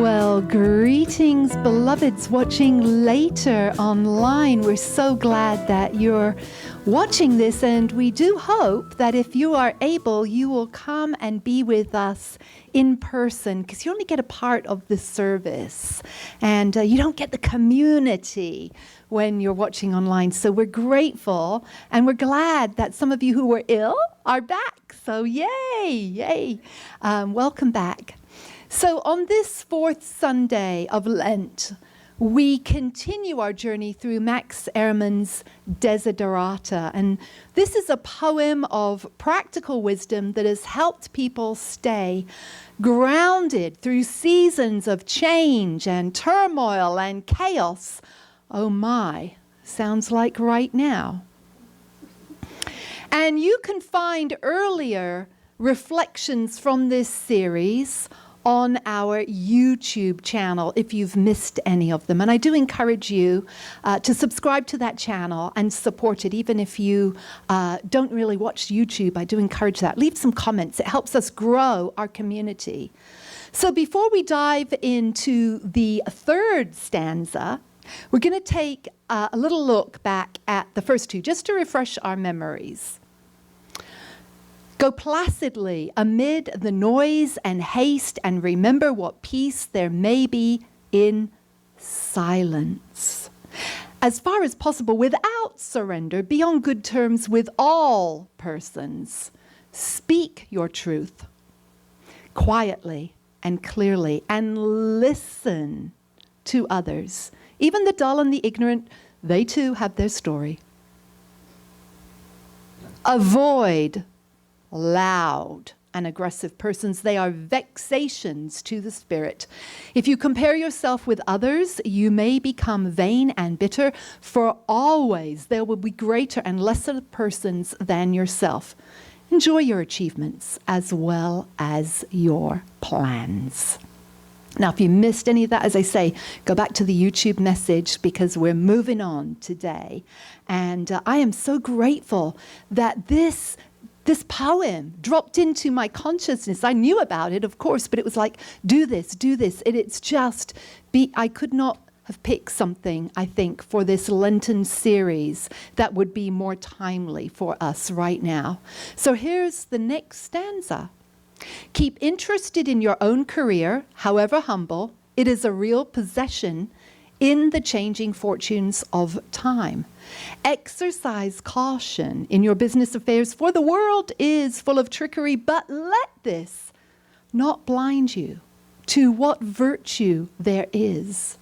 Well, greetings, beloveds watching later online. We're so glad that you're watching this, and we do hope that if you are able, you will come and be with us in person, because you only get a part of the service, and you don't get the community when you're watching online. So we're grateful, and we're glad that some of you who were ill are back. So yay. Welcome back. So on this fourth Sunday of Lent, we continue our journey through Max Ehrmann's Desiderata. And this is a poem of practical wisdom that has helped people stay grounded through seasons of change and turmoil and chaos. Oh my, sounds like right now. And you can find earlier reflections from this series on our YouTube channel if you've missed any of them. And I do encourage you to subscribe to that channel and support it, even if you don't really watch YouTube. I do encourage that. Leave some comments. It helps us grow our community. So before we dive into the third stanza, we're going to take a little look back at the first two, just to refresh our memories. Go placidly amid the noise and haste, and remember what peace there may be in silence. As far as possible, without surrender, be on good terms with all persons. Speak your truth quietly and clearly, and listen to others. Even the dull and the ignorant, they too have their story. Avoid loud and aggressive persons. They are vexations to the spirit. If you compare yourself with others, you may become vain and bitter, for always there will be greater and lesser persons than yourself. Enjoy your achievements as well as your plans. Now, if you missed any of that, as I say, go back to the YouTube message, because we're moving on today. And I am so grateful that this poem dropped into my consciousness. I knew about it, of course, but it was like, do this. And it's just, I could not have picked something, I think, for this Lenten series that would be more timely for us right now. So here's the next stanza. Keep interested in your own career, however humble. It is a real possession in the changing fortunes of time. Exercise caution in your business affairs, for the world is full of trickery, but let this not blind you to what virtue there is.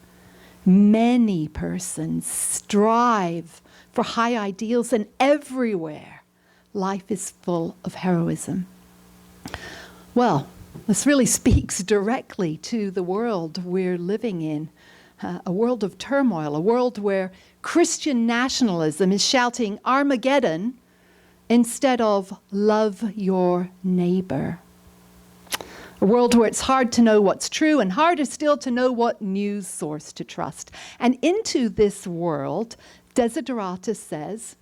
Many persons strive for high ideals, and everywhere life is full of heroism. Well, this really speaks directly to the world we're living in. A world of turmoil, a world where Christian nationalism is shouting Armageddon instead of love your neighbor. A world where it's hard to know what's true and harder still to know what news source to trust. And into this world, Desiderata says,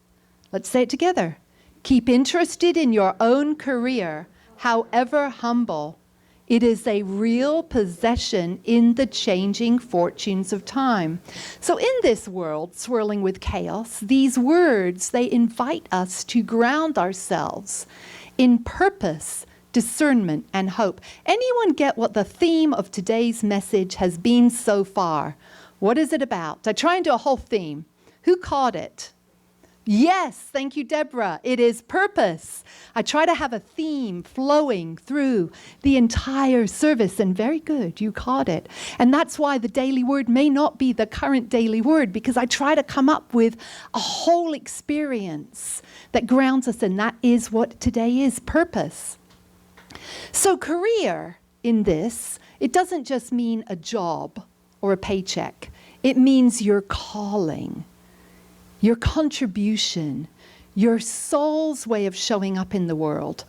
let's say it together, keep interested in your own career, however humble. It is a real possession in the changing fortunes of time. So in this world swirling with chaos, these words, they invite us to ground ourselves in purpose, discernment, and hope. Anyone get what the theme of today's message has been so far? What is it about? I try and do a whole theme. Who caught it? Yes, thank you, Deborah. It is purpose. I try to have a theme flowing through the entire service, and very good, you caught it. And that's why the daily word may not be the current daily word, because I try to come up with a whole experience that grounds us, and that is what today is, purpose. So career in this, it doesn't just mean a job or a paycheck. It means your calling, your contribution, your soul's way of showing up in the world.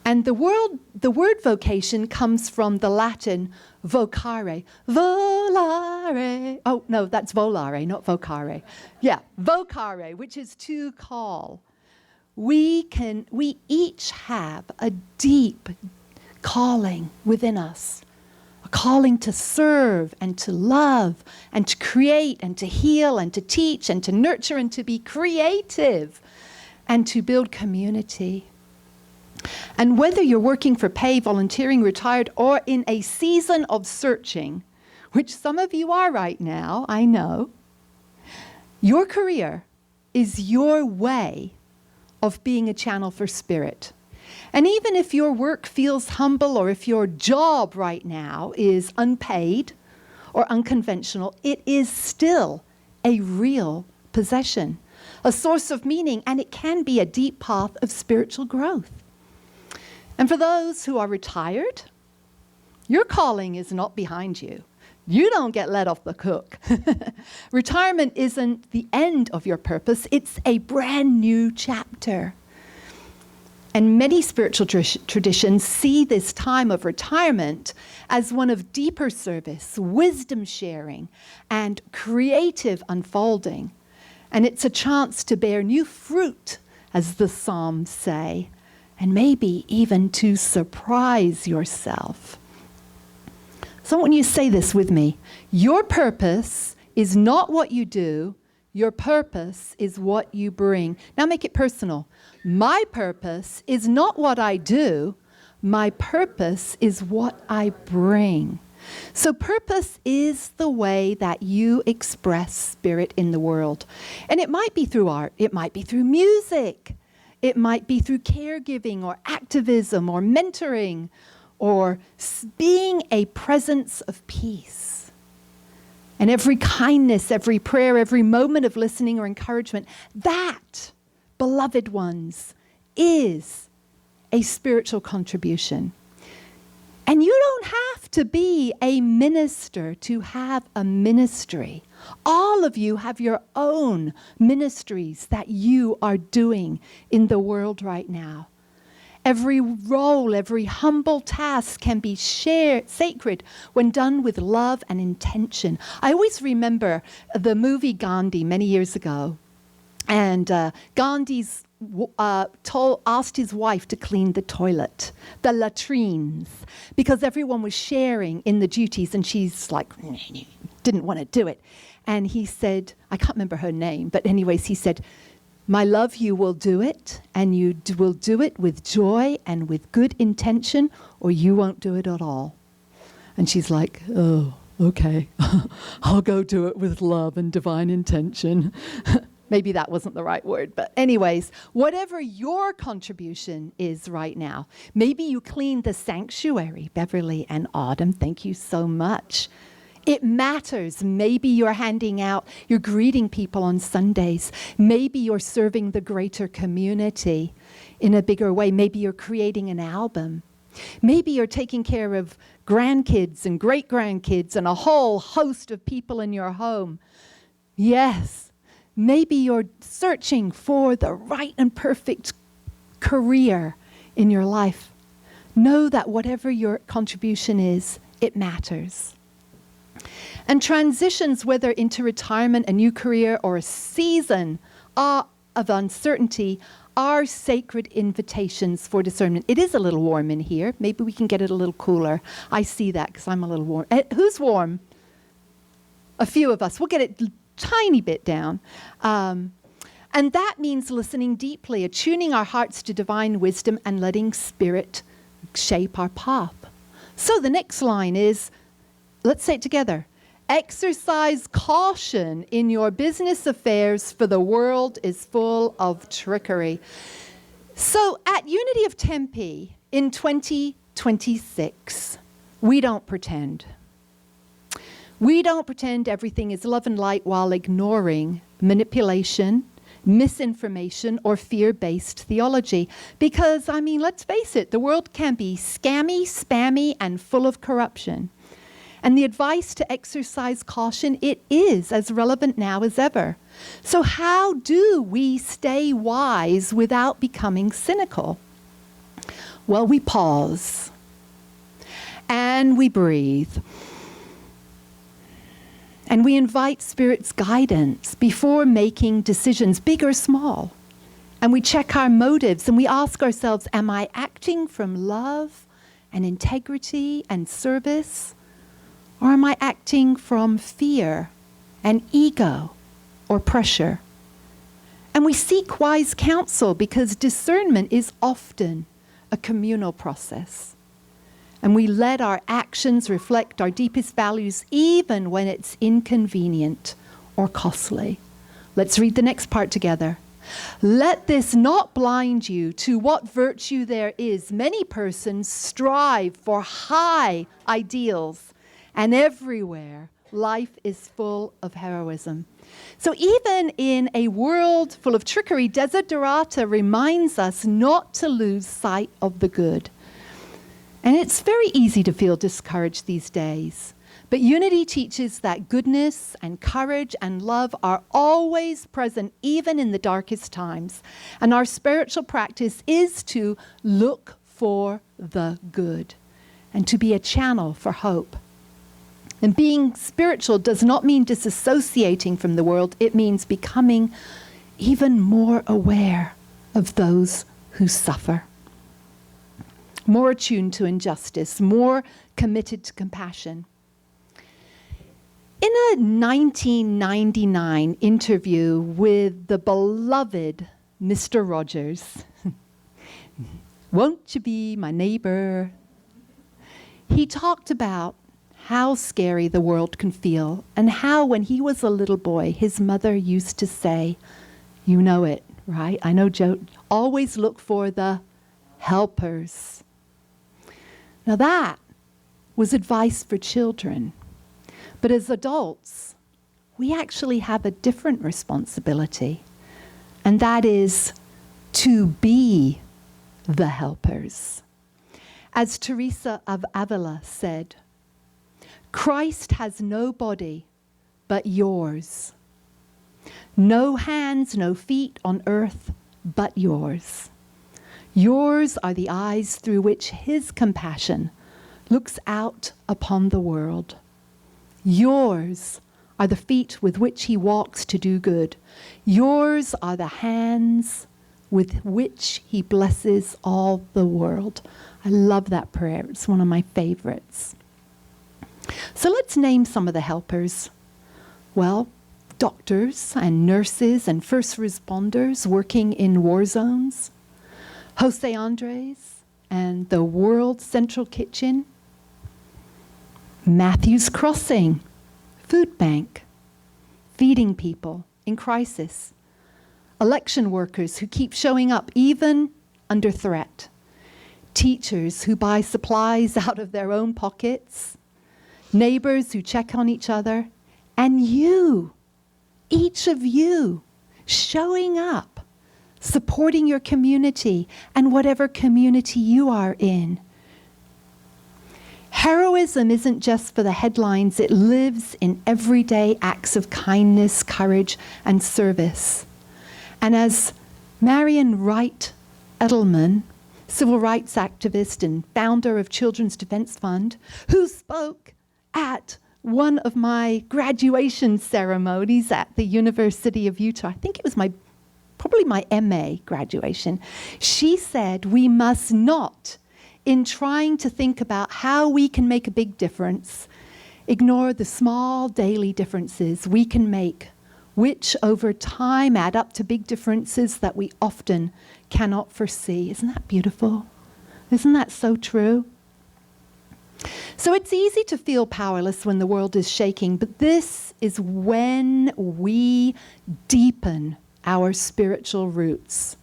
And the word vocation comes from the Latin vocare. Volare. Oh, no, that's volare, not vocare. Yeah, vocare, which is to call. We each have a deep calling within us, a calling to serve and to love and to create and to heal and to teach and to nurture and to be creative and to build community. And whether you're working for pay, volunteering, retired, or in a season of searching, which some of you are right now, I know, your career is your way of being a channel for spirit. And even if your work feels humble, or if your job right now is unpaid or unconventional, it is still a real possession, a source of meaning, and it can be a deep path of spiritual growth. And for those who are retired, your calling is not behind you. You don't get let off the hook. Retirement isn't the end of your purpose. It's a brand new chapter. And many spiritual traditions see this time of retirement as one of deeper service, wisdom sharing, and creative unfolding. And it's a chance to bear new fruit, as the Psalms say, and maybe even to surprise yourself. So I want you to say this with me. Your purpose is not what you do. Your purpose is what you bring. Now make it personal. My purpose is not what I do. My purpose is what I bring. So purpose is the way that you express spirit in the world. And it might be through art. It might be through music. It might be through caregiving or activism or mentoring or being a presence of peace. And every kindness, every prayer, every moment of listening or encouragement, that, beloved ones, is a spiritual contribution. And you don't have to be a minister to have a ministry. All of you have your own ministries that you are doing in the world right now. Every role, every humble task can be shared, sacred, when done with love and intention. I always remember the movie Gandhi many years ago. And Gandhi's asked his wife to clean the toilet, the latrines, because everyone was sharing in the duties, and she's like, didn't want to do it. And he said, I can't remember her name, but anyways, he said, my love, you will do it, and you will do it with joy and with good intention, or you won't do it at all. And she's like, oh, okay, I'll go do it with love and divine intention. Maybe that wasn't the right word, but anyways, whatever your contribution is right now, maybe you clean the sanctuary, Beverly and Autumn, thank you so much. It matters. Maybe you're you're greeting people on Sundays. Maybe you're serving the greater community in a bigger way. Maybe you're creating an album. Maybe you're taking care of grandkids and great-grandkids and a whole host of people in your home. Yes. Maybe you're searching for the right and perfect career in your life. Know that whatever your contribution is, it matters. And transitions, whether into retirement, a new career, or a season of uncertainty, are sacred invitations for discernment. It is a little warm in here. Maybe we can get it a little cooler. I see that because I'm a little warm. Who's warm? A few of us. We'll get it tiny bit down. And that means listening deeply, attuning our hearts to divine wisdom and letting spirit shape our path. So the next line is, let's say it together. Exercise caution in your business affairs, for the world is full of trickery. So at Unity of Tempe in 2026, we don't pretend. We don't pretend everything is love and light while ignoring manipulation, misinformation, or fear-based theology. Because, let's face it, the world can be scammy, spammy, and full of corruption. And the advice to exercise caution, it is as relevant now as ever. So how do we stay wise without becoming cynical? Well, we pause and we breathe. And we invite Spirit's guidance before making decisions, big or small. And we check our motives and we ask ourselves, am I acting from love and integrity and service? Or am I acting from fear and ego or pressure? And we seek wise counsel because discernment is often a communal process. And we let our actions reflect our deepest values even when it's inconvenient or costly. Let's read the next part together. Let this not blind you to what virtue there is. Many persons strive for high ideals, and everywhere life is full of heroism. So even in a world full of trickery, Desiderata reminds us not to lose sight of the good. And it's very easy to feel discouraged these days. But unity teaches that goodness and courage and love are always present, even in the darkest times. And our spiritual practice is to look for the good and to be a channel for hope. And being spiritual does not mean disassociating from the world. It means becoming even more aware of those who suffer, more attuned to injustice, more committed to compassion. In a 1999 interview with the beloved Mr. Rogers, won't you be my neighbor? He talked about how scary the world can feel and how when he was a little boy, his mother used to say, you know it, right? I know, Joe, always look for the helpers. Now that was advice for children. But as adults, we actually have a different responsibility, and that is to be the helpers. As Teresa of Avila said, Christ has no body but yours, no hands, no feet on earth but yours. Yours are the eyes through which his compassion looks out upon the world. Yours are the feet with which he walks to do good. Yours are the hands with which he blesses all the world. I love that prayer. It's one of my favorites. So let's name some of the helpers. Well, doctors and nurses and first responders working in war zones. Jose Andres and the World Central Kitchen. Matthew's Crossing, food bank, feeding people in crisis, election workers who keep showing up even under threat, teachers who buy supplies out of their own pockets, neighbors who check on each other, and you, each of you, showing up, supporting your community and whatever community you are in. Heroism isn't just for the headlines, it lives in everyday acts of kindness, courage, and service. And as Marian Wright Edelman, civil rights activist and founder of Children's Defense Fund, who spoke at one of my graduation ceremonies at the University of Utah, I think it was probably my MA graduation, she said, we must not, in trying to think about how we can make a big difference, ignore the small daily differences we can make, which over time add up to big differences that we often cannot foresee. Isn't that beautiful? Isn't that so true? So it's easy to feel powerless when the world is shaking, but this is when we deepen our spiritual roots.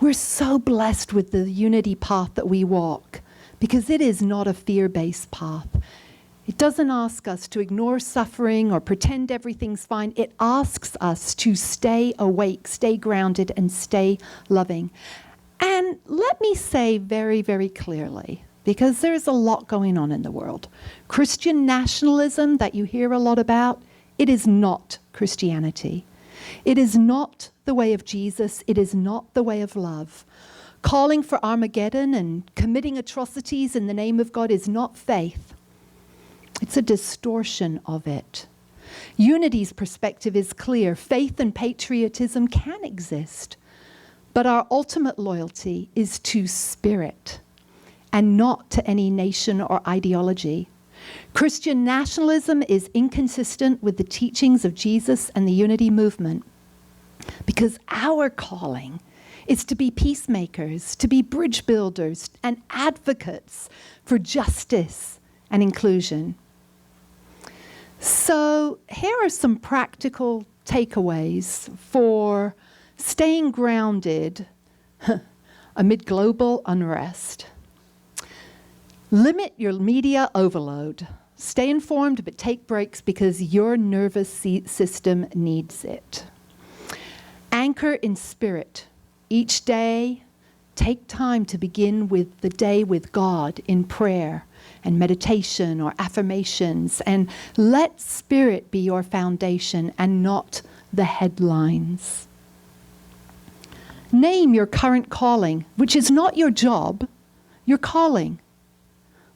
We're so blessed with the unity path that we walk because it is not a fear-based path. It doesn't ask us to ignore suffering or pretend everything's fine. It asks us to stay awake, stay grounded, and stay loving. And let me say very, very clearly, because there's a lot going on in the world. Christian nationalism that you hear a lot about, it is not Christianity. It is not the way of Jesus. It is not the way of love. Calling for Armageddon and committing atrocities in the name of God is not faith. It's a distortion of it. Unity's perspective is clear. Faith and patriotism can exist, but our ultimate loyalty is to spirit and not to any nation or ideology. Christian nationalism is inconsistent with the teachings of Jesus and the unity movement, because our calling is to be peacemakers, to be bridge builders and advocates for justice and inclusion. So here are some practical takeaways for staying grounded amid global unrest. Limit your media overload. Stay informed, but take breaks because your nervous system needs it. Anchor in spirit. Each day, take time to begin with the day with God in prayer and meditation or affirmations, and let spirit be your foundation and not the headlines. Name your current calling, which is not your job, your calling.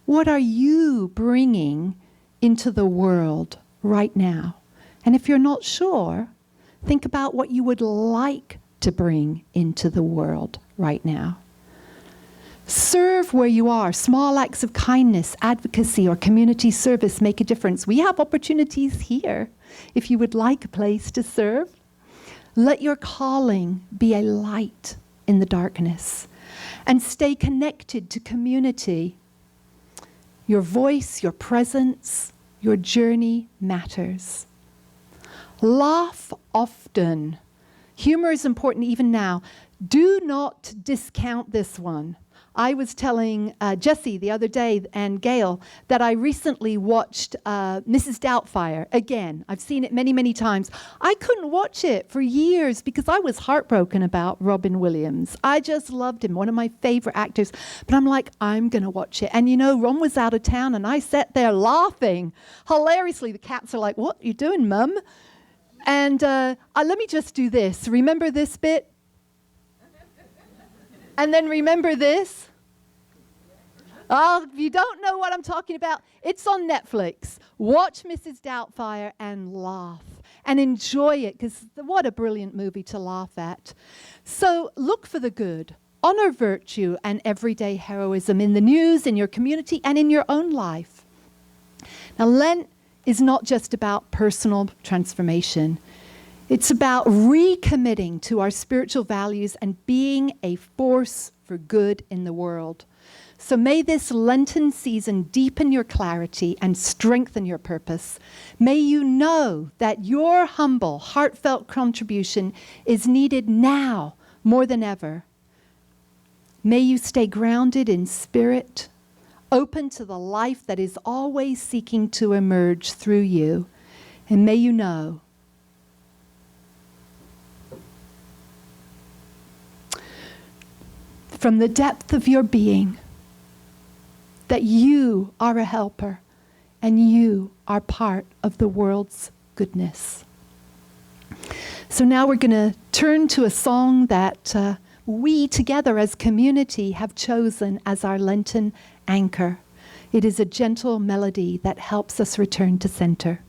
What are you bringing into the world right now? And if you're not sure, think about what you would like to bring into the world right now. Serve where you are. Small acts of kindness, advocacy, or community service make a difference. We have opportunities here if you would like a place to serve. Let your calling be a light in the darkness, and stay connected to community. Your voice, your presence, your journey matters. Laugh often. Humor is important even now. Do not discount this one. I was telling Jessie the other day and Gail that I recently watched Mrs. Doubtfire again. I've seen it many, many times. I couldn't watch it for years because I was heartbroken about Robin Williams. I just loved him, one of my favorite actors. But I'm like, I'm going to watch it. And you know, Ron was out of town and I sat there laughing hilariously. The cats are like, what are you doing, Mum? And let me just do this. Remember this bit? And then remember this. Oh, if you don't know what I'm talking about, it's on Netflix. Watch Mrs. Doubtfire and laugh and enjoy it, because what a brilliant movie to laugh at. So look for the good. Honor virtue and everyday heroism in the news, in your community, and in your own life. Now, Lent is not just about personal transformation. It's about recommitting to our spiritual values and being a force for good in the world. So may this Lenten season deepen your clarity and strengthen your purpose. May you know that your humble, heartfelt contribution is needed now more than ever. May you stay grounded in spirit, open to the life that is always seeking to emerge through you. And may you know from the depth of your being that you are a helper and you are part of the world's goodness. So now we're going to turn to a song that we together as community have chosen as our Lenten anchor. It is a gentle melody that helps us return to center.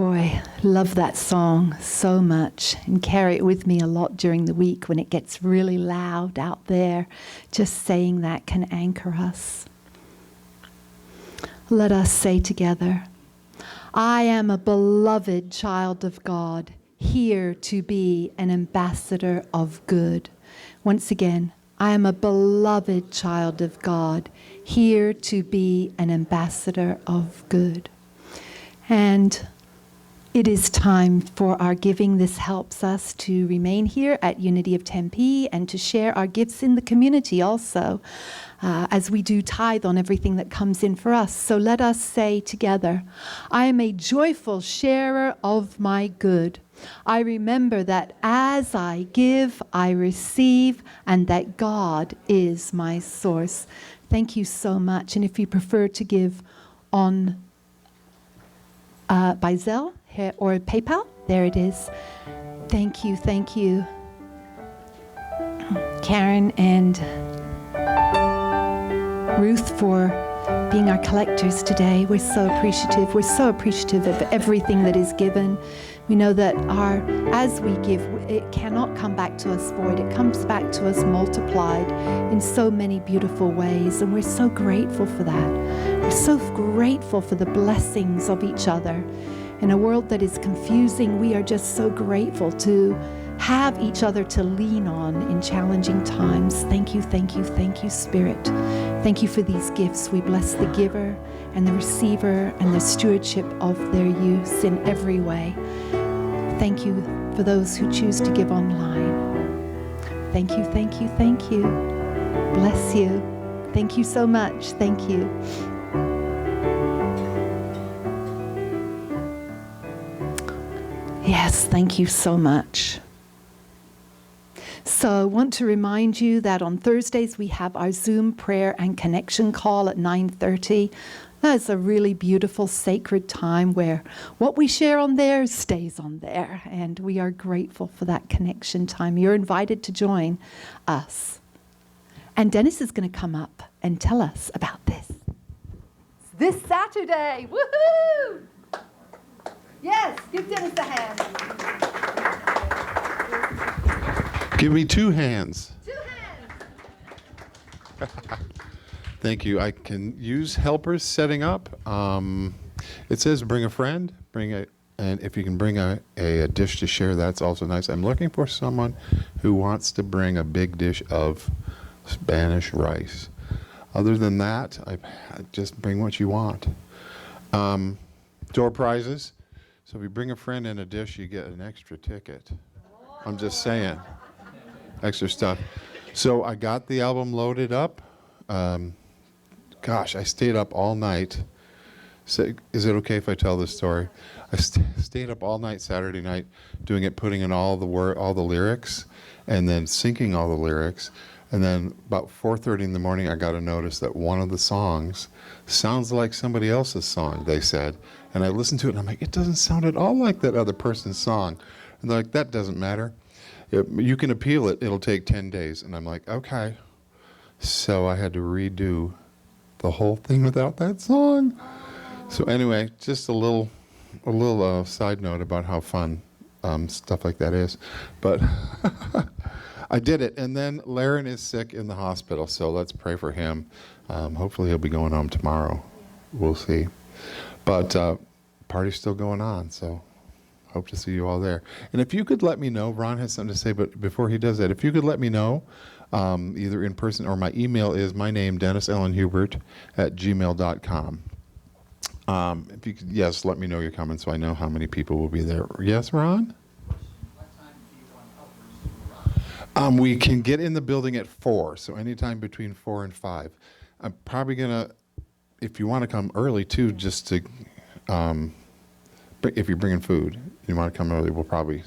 Boy, love that song so much and carry it with me a lot during the week when it gets really loud out there. Just saying that can anchor us. Let us say together, I am a beloved child of God, here to be an ambassador of good. Once again, I am a beloved child of God, here to be an ambassador of good. And it is time for our giving. This helps us to remain here at Unity of Tempe and to share our gifts in the community also, as we do tithe on everything that comes in for us. So let us say together, I am a joyful sharer of my good. I remember that as I give, I receive, and that God is my source. Thank you so much. And if you prefer to give on by Zelle or PayPal, there it is. Thank you, Karen and Ruth, for being our collectors today. We're so appreciative. We're so appreciative of everything that is given. We know that as we give, it cannot come back to us void. It comes back to us multiplied in so many beautiful ways, and we're so grateful for that. We're so grateful for the blessings of each other. In a world that is confusing, we are just so grateful to have each other to lean on in challenging times. Thank you, Spirit. Thank you for these gifts. We bless the giver and the receiver and the stewardship of their use in every way. Thank you for those who choose to give online. Thank you. Bless you. Thank you so much. Thank you. Yes, thank you so much. So I want to remind you that on Thursdays we have our Zoom prayer and connection call at 9:30. That's a really beautiful, sacred time where what we share on there stays on there. And we are grateful for that connection time. You're invited to join us. And Dennis is going to come up and tell us about this. This Saturday. Woohoo! Yes, give Dennis a hand. Give me 2 hands. 2 hands. Thank you. I can use helpers setting up. It says bring a friend, and if you can bring a dish to share, that's also nice. I'm looking for someone who wants to bring a big dish of Spanish rice. Other than that, I just bring what you want. Door prizes. So if you bring a friend and a dish, you get an extra ticket. I'm just saying. Extra stuff. So I got the album loaded up. Gosh, I stayed up all night. So, is it okay if I tell this story? I stayed up all night Saturday night doing it, putting in all the lyrics, and then syncing all the lyrics. And then about 4:30 in the morning, I got a notice that one of the songs sounds like somebody else's song, they said. And I listened to it, and I'm like, it doesn't sound at all like that other person's song. And they're like, that doesn't matter. You can appeal it. It'll take 10 days. And I'm like, okay. So I had to redo the whole thing without that song. So anyway, just a little side note about how fun stuff like that is. But I did it. And then Laren is sick in the hospital, so let's pray for him. Hopefully he'll be going home tomorrow. We'll see. But party's still going on, so hope to see you all there. And if you could let me know, Ron has something to say, but before he does that, if you could let me know, either in person or my email is my name, DennisAllenHubert@gmail.com. If you could, yes, let me know your comments so I know how many people will be there. Yes, Ron? What time do you want helpers to arrive? We can get in the building at 4, so anytime between 4 and 5. I'm probably going to, if you want to come early too, just to, if you're bringing food, you want to come early, we'll probably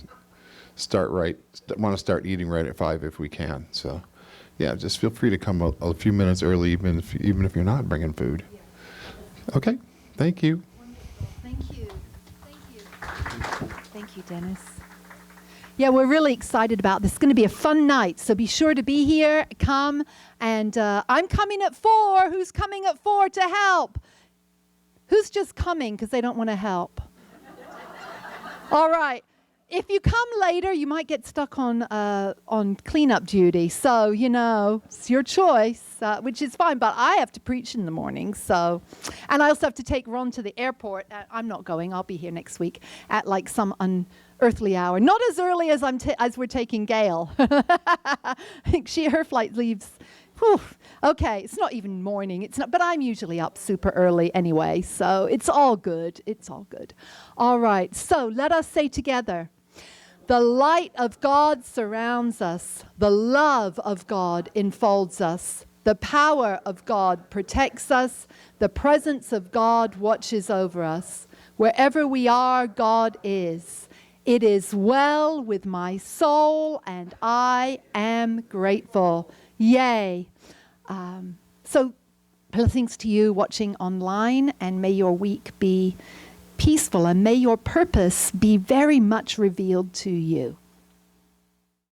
want to start eating right at 5 if we can. So, yeah, just feel free to come a few minutes early, even if you're not bringing food. Okay, thank you. Wonderful. Thank you, Dennis. Yeah, we're really excited about this. It's going to be a fun night, so be sure to be here, come, and I'm coming at 4. Who's coming at 4 to help? Who's just coming because they don't want to help? All right. If you come later, you might get stuck on cleanup duty. So, it's your choice, which is fine. But I have to preach in the morning. So, and I also have to take Ron to the airport. I'm not going. I'll be here next week at like some unearthly hour. Not as early as as we're taking Gail. I think her flight leaves. Whew. Okay, it's not even morning. It's not, but I'm usually up super early anyway. So it's all good. It's all good. All right. So let us say together. The light of God surrounds us. The love of God enfolds us. The power of God protects us. The presence of God watches over us. Wherever we are, God is. It is well with my soul, and I am grateful. Yay. So blessings to you watching online, and may your week be peaceful, and may your purpose be very much revealed to you.